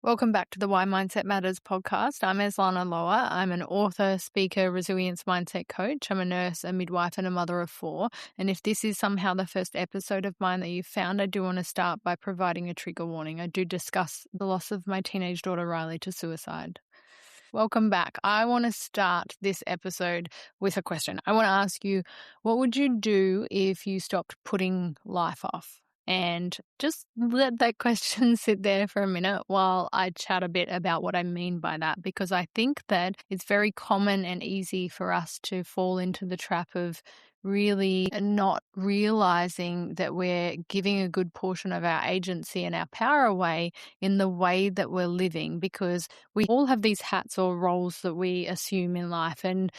Welcome back to the Why Mindset Matters podcast. I'm Eslana Loa. I'm an author, speaker, resilience mindset coach. I'm a nurse, a midwife, and a mother of 4. And if this is somehow the first episode of mine that you've found, I do want to start by providing a trigger warning. I do discuss the loss of my teenage daughter, Riley, to suicide. Welcome back. I want to start this episode with a question. I want to ask you, what would you do if you stopped putting life off? And just let that question sit there for a minute while I chat a bit about what I mean by that, because I think that it's very common and easy for us to fall into the trap of really not realizing that we're giving a good portion of our agency and our power away in the way that we're living, because we all have these hats or roles that we assume in life, and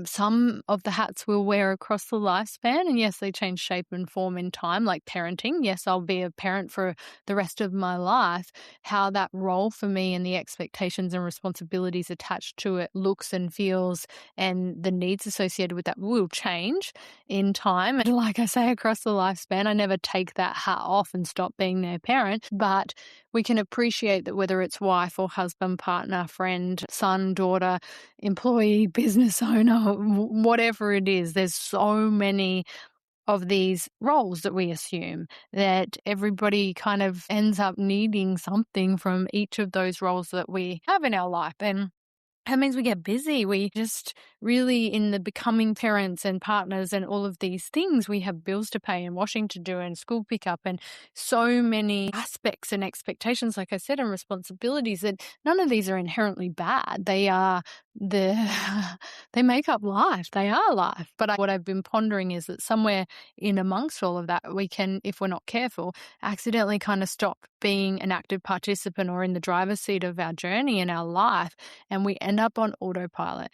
some of the hats we'll wear across the lifespan, and yes, they change shape and form in time, like parenting. Yes, I'll be a parent for the rest of my life. How that role for me and the expectations and responsibilities attached to it looks and feels, and the needs associated with that will change in time. And like I say, across the lifespan, I never take that hat off and stop being their parent, but we can appreciate that whether it's wife or husband, partner, friend, son, daughter, employee, business owner, whatever it is, there's so many of these roles that we assume that everybody kind of ends up needing something from each of those roles that we have in our life. And that means we get busy. We just really, in the becoming parents and partners and all of these things, we have bills to pay and washing to do and school pickup and so many aspects and expectations, like I said, and responsibilities, that none of these are inherently bad. They are they make up life. They are life. But what I've been pondering is that somewhere in amongst all of that, we can, if we're not careful, accidentally kind of stop being an active participant or in the driver's seat of our journey in our life, and we end up on autopilot.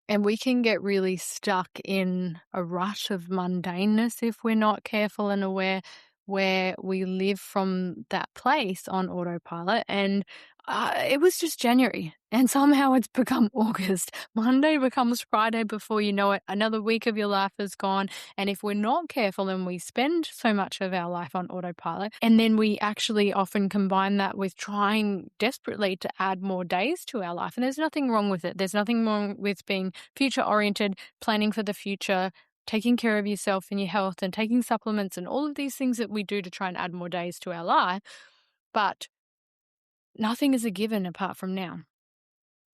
And we can get really stuck in a rush of mundaneness if we're not careful and aware, where we live from that place on autopilot. And it was just January, and somehow it's become August. Monday becomes Friday before you know it. Another week of your life is gone. And if we're not careful and we spend so much of our life on autopilot, and then we actually often combine that with trying desperately to add more days to our life. And there's nothing wrong with it. There's nothing wrong with being future-oriented, planning for the future, taking care of yourself and your health, and taking supplements and all of these things that we do to try and add more days to our life. But nothing is a given apart from now.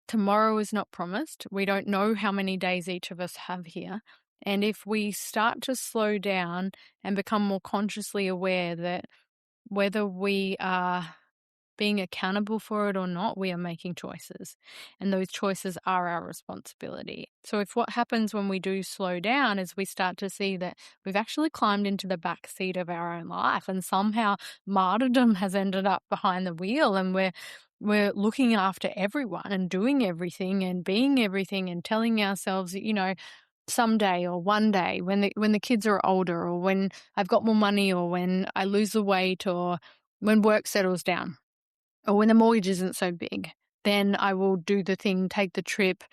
Tomorrow is not promised. We don't know how many days each of us have here. And if we start to slow down and become more consciously aware that whether we are being accountable for it or not, we are making choices. And those choices are our responsibility. So if what happens when we do slow down is we start to see that we've actually climbed into the back seat of our own life, and somehow martyrdom has ended up behind the wheel, and we're looking after everyone and doing everything and being everything and telling ourselves, someday or one day when the kids are older, or when I've got more money, or when I lose the weight, or when work settles down, or when the mortgage isn't so big, then I will do the thing, take the trip,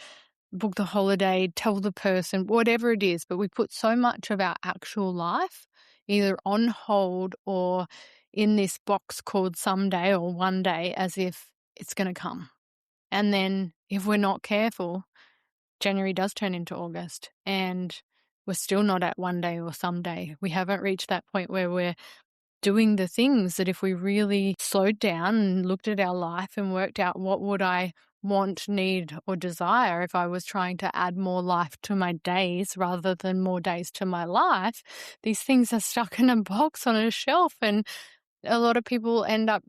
book the holiday, tell the person, whatever it is. But we put so much of our actual life either on hold or in this box called someday or one day, as if it's going to come. And then if we're not careful, January does turn into August, and we're still not at one day or someday. We haven't reached that point where we're doing the things that if we really slowed down and looked at our life and worked out what would I want, need, or desire if I was trying to add more life to my days rather than more days to my life, these things are stuck in a box on a shelf. And a lot of people end up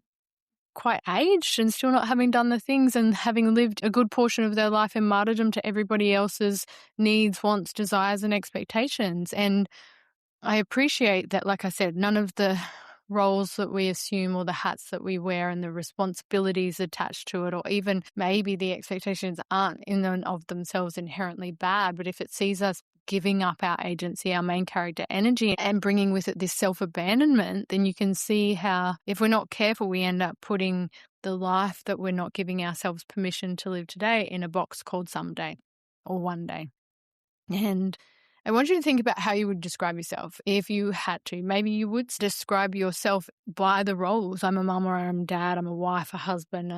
quite aged and still not having done the things, and having lived a good portion of their life in martyrdom to everybody else's needs, wants, desires, and expectations. And I appreciate that, like I said, none of the roles that we assume or the hats that we wear and the responsibilities attached to it, or even maybe the expectations, aren't in and of themselves inherently bad. But if it sees us giving up our agency, our main character energy, and bringing with it this self-abandonment, then you can see how, if we're not careful, we end up putting the life that we're not giving ourselves permission to live today in a box called someday or one day. And I want you to think about how you would describe yourself if you had to. Maybe you would describe yourself by the roles. I'm a mum or I'm a dad, I'm a wife, a husband,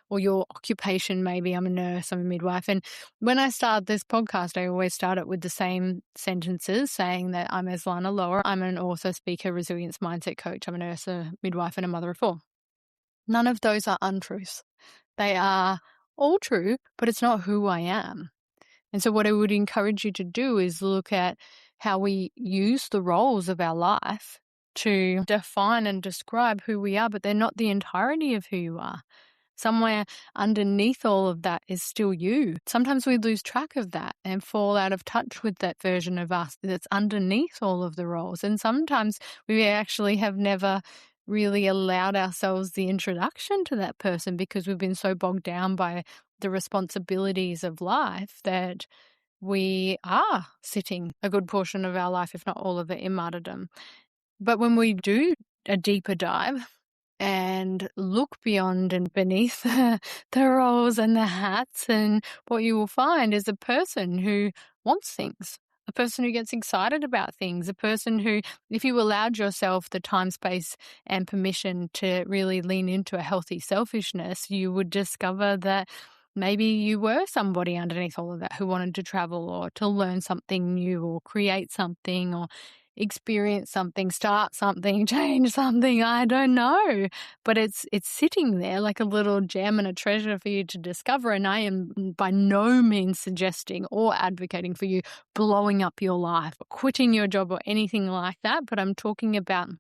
or your occupation. Maybe I'm a nurse, I'm a midwife. And when I start this podcast, I always start it with the same sentences saying that I'm Eslana Lower. I'm an author, speaker, resilience mindset coach. I'm a nurse, a midwife, and a mother of 4. None of those are untruths. They are all true, but it's not who I am. And so what I would encourage you to do is look at how we use the roles of our life to define and describe who we are, but they're not the entirety of who you are. Somewhere underneath all of that is still you. Sometimes we lose track of that and fall out of touch with that version of us that's underneath all of the roles. And sometimes we actually have never really allowed ourselves the introduction to that person because we've been so bogged down by the responsibilities of life that we are sitting a good portion of our life, if not all of it, in martyrdom. But when we do a deeper dive and look beyond and beneath the roles and the hats, and what you will find is a person who wants things, a person who gets excited about things, a person who, if you allowed yourself the time, space, and permission to really lean into a healthy selfishness, you would discover that maybe you were somebody underneath all of that who wanted to travel or to learn something new or create something or experience something, start something, change something. I don't know. But it's sitting there like a little gem and a treasure for you to discover. And I am by no means suggesting or advocating for you blowing up your life, or quitting your job or anything like that. But I'm talking about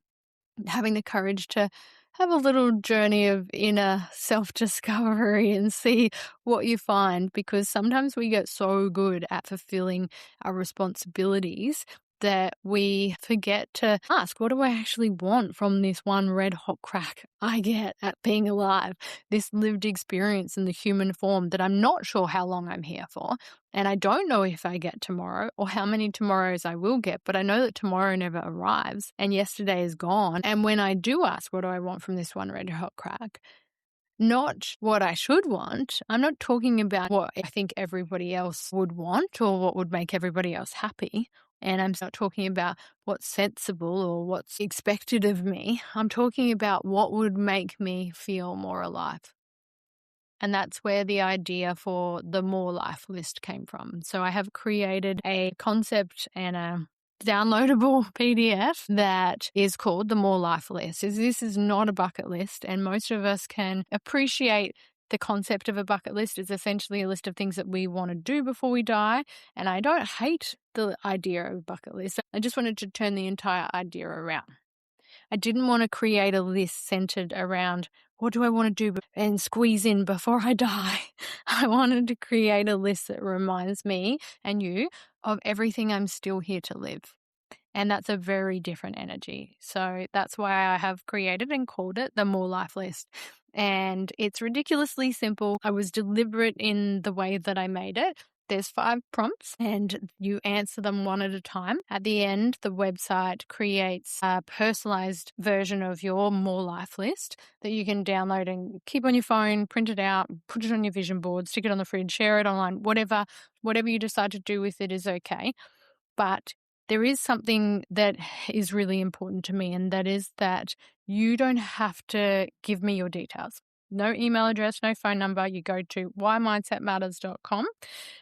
having the courage to have a little journey of inner self-discovery and see what you find, because sometimes we get so good at fulfilling our responsibilities that we forget to ask, what do I actually want from this one red hot crack I get at being alive, this lived experience in the human form that I'm not sure how long I'm here for. And I don't know if I get tomorrow or how many tomorrows I will get, but I know that tomorrow never arrives and yesterday is gone. And when I do ask, what do I want from this one red hot crack? Not what I should want. I'm not talking about what I think everybody else would want or what would make everybody else happy. And I'm not talking about what's sensible or what's expected of me. I'm talking about what would make me feel more alive. And that's where the idea for the More Life list came from. So I have created a concept and a downloadable PDF that is called the More Life list. This is not a bucket list, and most of us can appreciate the concept of a bucket list. Is essentially a list of things that we want to do before we die. And I don't hate the idea of a bucket list. I just wanted to turn the entire idea around. I didn't want to create a list centered around what do I want to do and squeeze in before I die. I wanted to create a list that reminds me and you of everything I'm still here to live. And that's a very different energy. So that's why I have created and called it the More Life list. And it's ridiculously simple. I was deliberate in the way that I made it. There's 5 prompts and you answer them one at a time. At the end, the website creates a personalized version of your More Life list that you can download and keep on your phone, print it out, put it on your vision board, stick it on the fridge, share it online, whatever you decide to do with it is okay. But there is something that is really important to me, and that is that you don't have to give me your details. No email address, no phone number. You go to whymindsetmatters.com.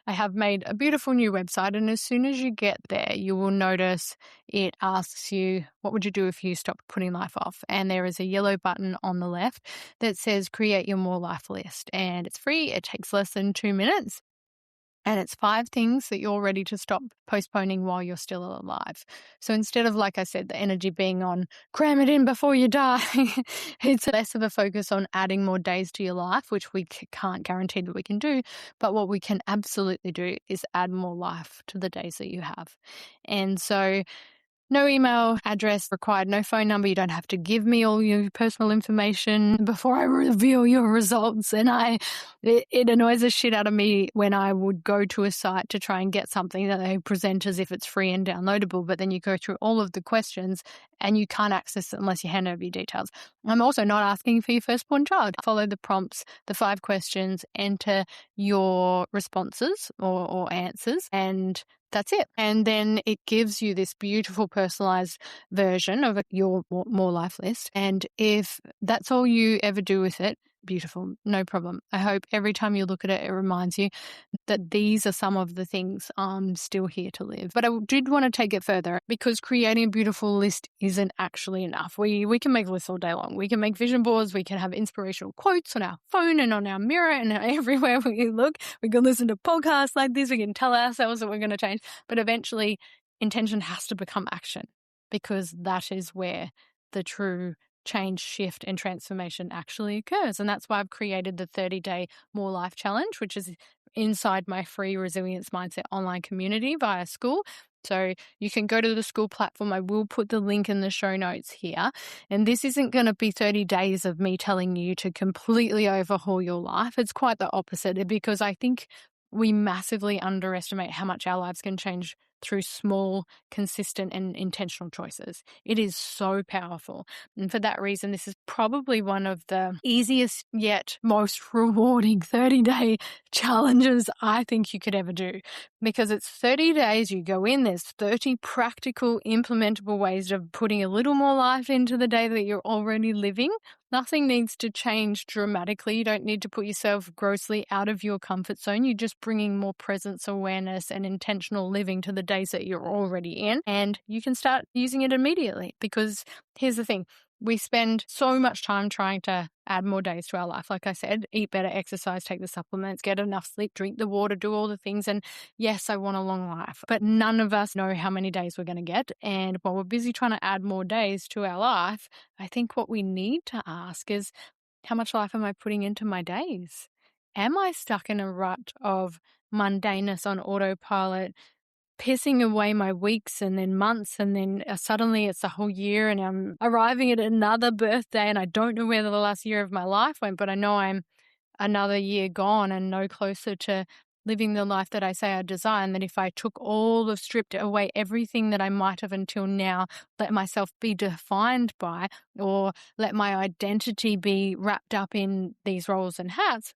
I have made a beautiful new website, and as soon as you get there, you will notice it asks you, what would you do if you stopped putting life off? And there is a yellow button on the left that says create your More Life list, and it's free. It takes less than 2 minutes. And it's 5 things that you're ready to stop postponing while you're still alive. So instead of, like I said, the energy being on cram it in before you die, it's less of a focus on adding more days to your life, which we can't guarantee that we can do. But what we can absolutely do is add more life to the days that you have. And so no email address required, no phone number. You don't have to give me all your personal information before I reveal your results. And it annoys the shit out of me when I would go to a site to try and get something that they present as if it's free and downloadable, but then you go through all of the questions and you can't access it unless you hand over your details. I'm also not asking for your firstborn child. Follow the prompts, the 5 questions, enter your responses or answers, and that's it. And then it gives you this beautiful personalized version of your more life list. And if that's all you ever do with it, beautiful, no problem. I hope every time you look at it, it reminds you that these are some of the things I'm still here to live. But I did want to take it further, because creating a beautiful list isn't actually enough. We can make lists all day long. We can make vision boards. We can have inspirational quotes on our phone and on our mirror and everywhere we look. We can listen to podcasts like this. We can tell ourselves that we're going to change. But eventually, intention has to become action, because that is where the true change, shift, and transformation actually occurs. And that's why I've created the 30-day More Life Challenge, which is inside my free Resilience Mindset online community via school. So you can go to the school platform. I will put the link in the show notes here. And this isn't going to be 30 days of me telling you to completely overhaul your life. It's quite the opposite, because I think we massively underestimate how much our lives can change through small, consistent, and intentional choices. It is so powerful. And for that reason, this is probably one of the easiest yet most rewarding 30-day challenges I think you could ever do, because it's 30 days. You go in, there's 30 practical, implementable ways of putting a little more life into the day that you're already living. Nothing needs to change dramatically. You don't need to put yourself grossly out of your comfort zone. You're just bringing more presence, awareness, and intentional living to the days that you're already in. And you can start using it immediately, because here's the thing. We spend so much time trying to add more days to our life. Like I said, eat better, exercise, take the supplements, get enough sleep, drink the water, do all the things. And yes, I want a long life, but none of us know how many days we're going to get. And while we're busy trying to add more days to our life, I think what we need to ask is, how much life am I putting into my days? Am I stuck in a rut of mundaneness on autopilot, pissing away my weeks and then months, and then suddenly it's a whole year and I'm arriving at another birthday and I don't know where the last year of my life went, but I know I'm another year gone and no closer to living the life that I say I desire. That if I stripped away everything that I might have until now let myself be defined by, or let my identity be wrapped up in these roles and hats,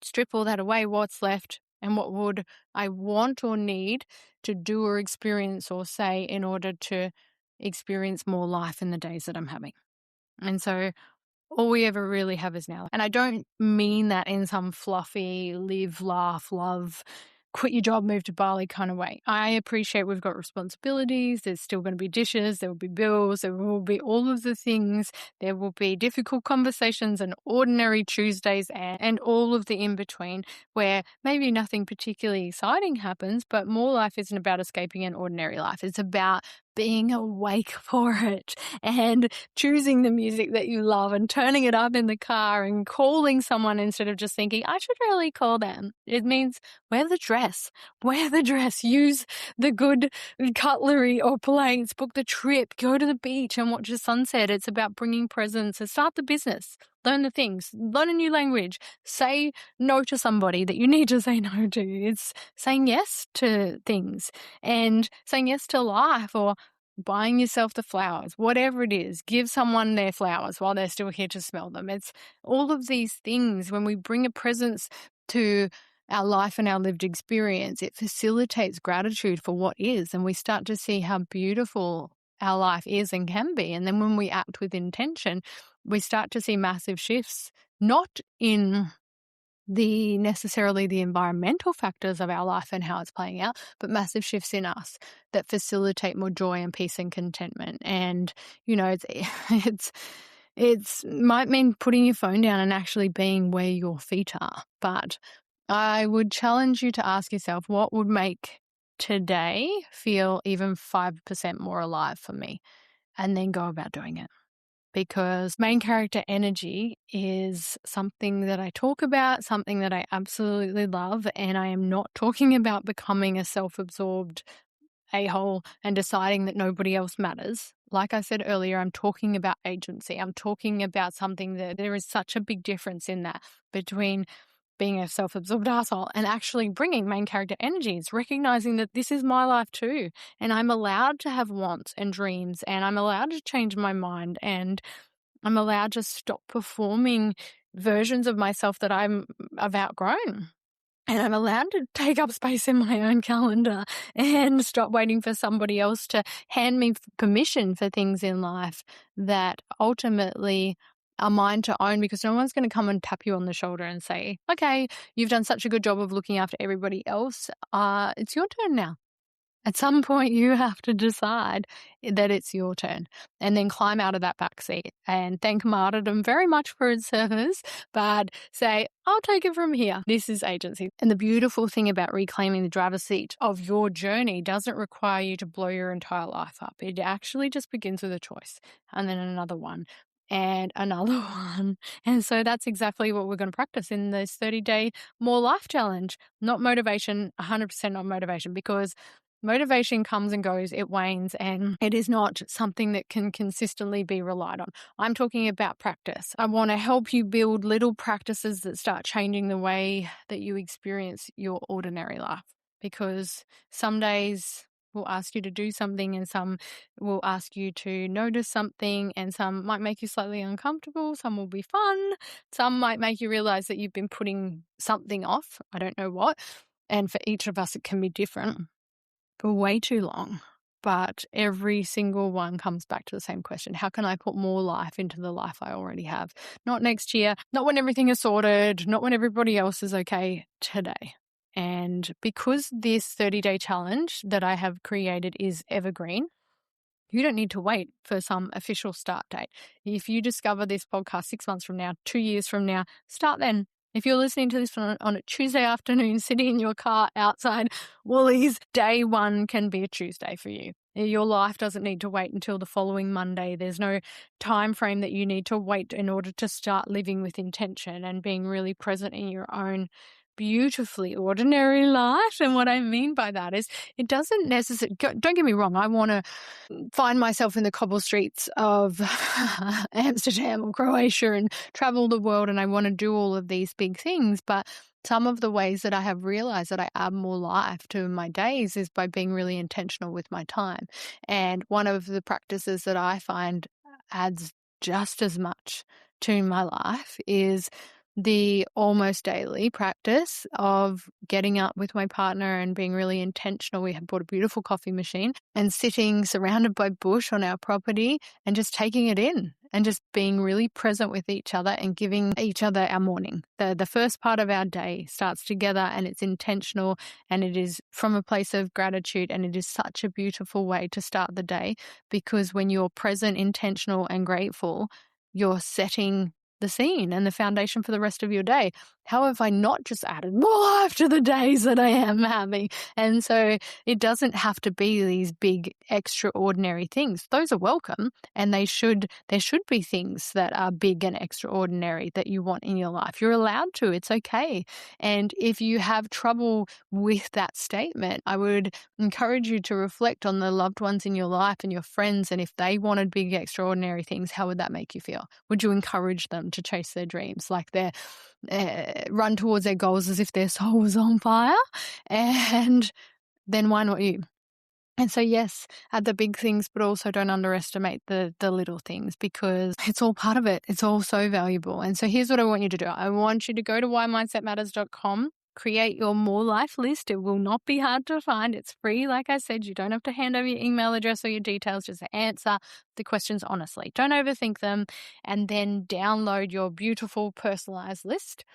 strip all that away, what's left? And what would I want or need to do or experience or say in order to experience more life in the days that I'm having? And so all we ever really have is now. And I don't mean that in some fluffy live, laugh, love, quit your job, move to Bali kind of way. I appreciate we've got responsibilities. There's still going to be dishes. There will be bills. There will be all of the things. There will be difficult conversations and ordinary Tuesdays and all of the in-between, where maybe nothing particularly exciting happens, but more life isn't about escaping an ordinary life. It's about being awake for it and choosing the music that you love and turning it up in the car and calling someone instead of just thinking, I should really call them. It means wear the dress, use the good cutlery or plates, book the trip, go to the beach and watch the sunset. It's about bringing presence and start the business. Learn the things, learn a new language, say no to somebody that you need to say no to. It's saying yes to things and saying yes to life, or buying yourself the flowers, whatever it is. Give someone their flowers while they're still here to smell them. It's all of these things. When we bring a presence to our life and our lived experience, it facilitates gratitude for what is, and we start to see how beautiful our life is and can be. And then when we act with intention, we start to see massive shifts, not in necessarily the environmental factors of our life and how it's playing out, but massive shifts in us that facilitate more joy and peace and contentment. And, it's might mean putting your phone down and actually being where your feet are. But I would challenge you to ask yourself, what would make today feel even 5% more alive for me? And then go about doing it. Because main character energy is something that I talk about, something that I absolutely love, and I am not talking about becoming a self-absorbed a-hole and deciding that nobody else matters. Like I said earlier, I'm talking about agency. I'm talking about something that there is such a big difference in that between being a self-absorbed asshole and actually bringing main character energy. It's recognizing that this is my life too, and I'm allowed to have wants and dreams, and I'm allowed to change my mind, and I'm allowed to stop performing versions of myself that I've outgrown. And I'm allowed to take up space in my own calendar and stop waiting for somebody else to hand me permission for things in life that ultimately are mine to own, because no one's going to come and tap you on the shoulder and say, okay, you've done such a good job of looking after everybody else. It's your turn now. At some point, you have to decide that it's your turn and then climb out of that backseat and thank martyrdom very much for its service, but say, I'll take it from here. This is agency. And the beautiful thing about reclaiming the driver's seat of your journey doesn't require you to blow your entire life up. It actually just begins with a choice and then another one and another one. And so that's exactly what we're going to practice in this 30-day More Life Challenge. Not motivation, 100% not motivation, because motivation comes and goes, it wanes, and it is not something that can consistently be relied on. I'm talking about practice. I want to help you build little practices that start changing the way that you experience your ordinary life, because some days will ask you to do something and some will ask you to notice something, and some might make you slightly uncomfortable, some will be fun, some might make you realize that you've been putting something off, I don't know what, and for each of us it can be different for way too long. But every single one comes back to the same question. How can I put more life into the life I already have? Not next year, not when everything is sorted, not when everybody else is okay, today. And because this 30-day challenge that I have created is evergreen, you don't need to wait for some official start date. If you discover this podcast 6 months from now, 2 years from now, start then. If you're listening to this on a Tuesday afternoon, sitting in your car outside Woolies, day one can be a Tuesday for you. Your life doesn't need to wait until the following Monday. There's no time frame that you need to wait in order to start living with intention and being really present in your own beautifully ordinary life. And what I mean by that is it doesn't necessarily, don't get me wrong, I want to find myself in the cobble streets of Amsterdam or Croatia and travel the world, and I want to do all of these big things. But some of the ways that I have realized that I add more life to my days is by being really intentional with my time. And one of the practices that I find adds just as much to my life is the almost daily practice of getting up with my partner and being really intentional. We have bought a beautiful coffee machine and sitting surrounded by bush on our property and just taking it in and just being really present with each other and giving each other our morning. The first part of our day starts together and it's intentional and it is from a place of gratitude, and it is such a beautiful way to start the day, because when you're present, intentional and grateful, you're setting the scene and the foundation for the rest of your day. How have I not just added more life to the days that I am having? And so it doesn't have to be these big extraordinary things. Those are welcome, and there should be things that are big and extraordinary that you want in your life. You're allowed to. It's okay. And if you have trouble with that statement, I would encourage you to reflect on the loved ones in your life and your friends, and if they wanted big extraordinary things, how would that make you feel? Would you encourage them to chase their dreams, like they're run towards their goals as if their soul was on fire? And then why not you? And so, yes, add the big things, but also don't underestimate the little things, because it's all part of it. It's all so valuable. And so here's what I want you to do. I want you to go to whymindsetmatters.com, create your More Life list. It will not be hard to find. It's free. Like I said, you don't have to hand over your email address or your details. Just answer the questions honestly. Don't overthink them. And then download your beautiful personalized list.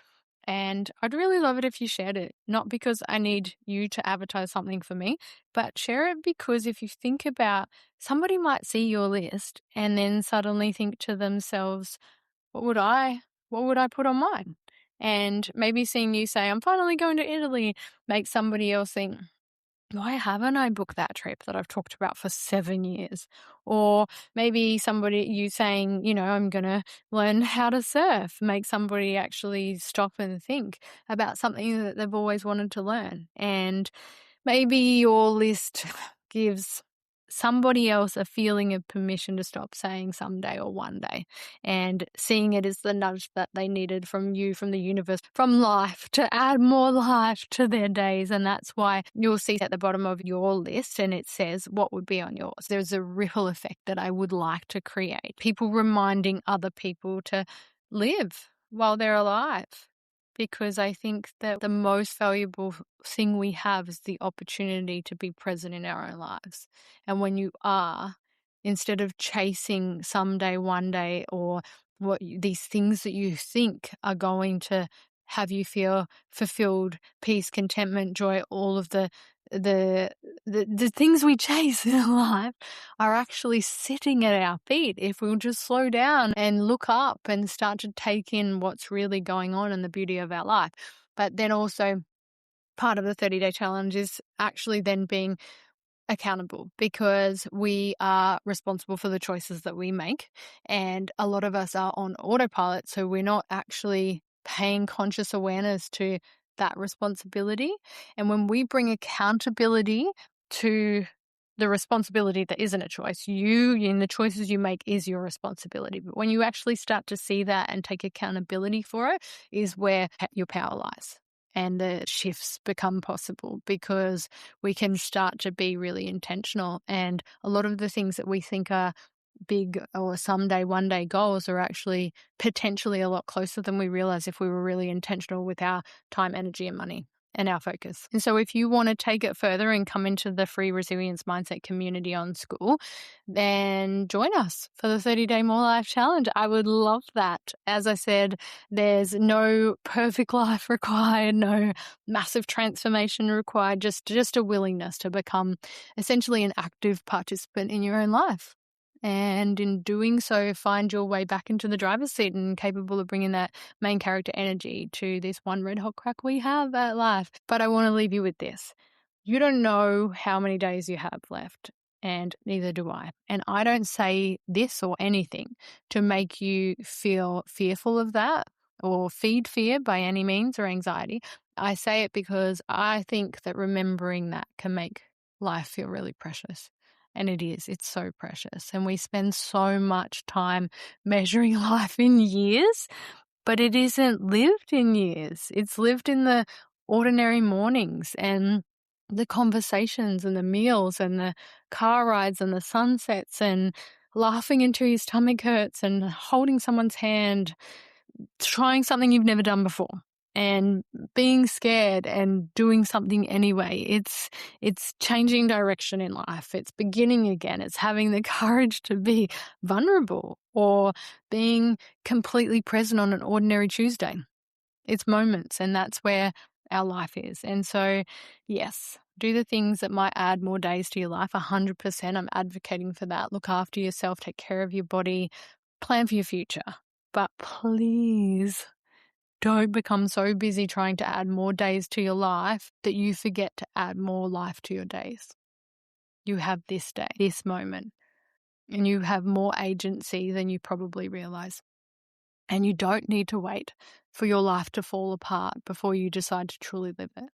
And I'd really love it if you shared it, not because I need you to advertise something for me, but share it because if you think about, somebody might see your list and then suddenly think to themselves, what would I put on mine? And maybe seeing you say, I'm finally going to Italy, makes somebody else think, why haven't I booked that trip that I've talked about for 7 years? Or maybe you saying, I'm going to learn how to surf, make somebody actually stop and think about something that they've always wanted to learn. And maybe your list gives somebody else a feeling of permission to stop saying someday or one day, and seeing it as the nudge that they needed from you, from the universe, from life, to add more life to their days. And that's why you'll see at the bottom of your list and it says what would be on yours. There's a ripple effect that I would like to create. People reminding other people to live while they're alive. because I think that the most valuable thing we have is the opportunity to be present in our own lives. And when you are, instead of chasing someday, one day, or these things that you think are going to have you feel fulfilled, peace, contentment, joy, all of the things we chase in life are actually sitting at our feet if we'll just slow down and look up and start to take in what's really going on and the beauty of our life. But then also part of the 30-day challenge is actually then being accountable, because we are responsible for the choices that we make. And a lot of us are on autopilot, so we're not actually paying conscious awareness to that responsibility. And when we bring accountability to the responsibility that isn't a choice, you in the choices you make is your responsibility. But when you actually start to see that and take accountability for it, is where your power lies. And the shifts become possible, because we can start to be really intentional. And a lot of the things that we think are big or someday, one day goals are actually potentially a lot closer than we realize if we were really intentional with our time, energy, and money and our focus. And so if you want to take it further and come into the free Resilience Mindset community on School, then join us for the 30-day More Life Challenge. I would love that. As I said, there's no perfect life required, no massive transformation required, just a willingness to become essentially an active participant in your own life. And in doing so, find your way back into the driver's seat and capable of bringing that main character energy to this one red hot crack we have at life. But I want to leave you with this. You don't know how many days you have left, and neither do I. And I don't say this or anything to make you feel fearful of that or feed fear by any means or anxiety. I say it because I think that remembering that can make life feel really precious. And it is. It's so precious. And we spend so much time measuring life in years, but it isn't lived in years. It's lived in the ordinary mornings and the conversations and the meals and the car rides and the sunsets and laughing until your stomach hurts and holding someone's hand, trying something you've never done before, and being scared and doing something anyway. It's changing direction in life. It's beginning again. It's having the courage to be vulnerable or being completely present on an ordinary Tuesday. It's moments, and that's where our life is. And so, yes, do the things that might add more days to your life. 100%. I'm advocating for that. Look after yourself, take care of your body, plan for your future. But please don't become so busy trying to add more days to your life that you forget to add more life to your days. You have this day, this moment, and you have more agency than you probably realize. And you don't need to wait for your life to fall apart before you decide to truly live it.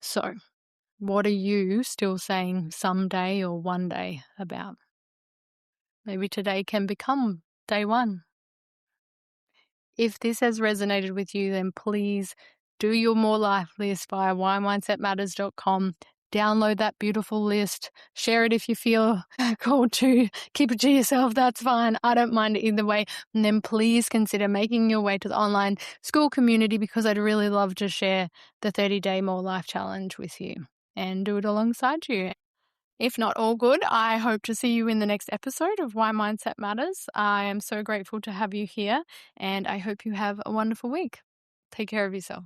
So, what are you still saying someday or one day about? Maybe today can become day one. If this has resonated with you, then please do your More Life list via whymindsetmatters.com. Download that beautiful list. Share it if you feel called to. Keep it to yourself. That's fine. I don't mind it either way. And then please consider making your way to the online school community, because I'd really love to share the 30-day More Life Challenge with you and do it alongside you. If not all good, I hope to see you in the next episode of Why Mindset Matters. I am so grateful to have you here, and I hope you have a wonderful week. Take care of yourself.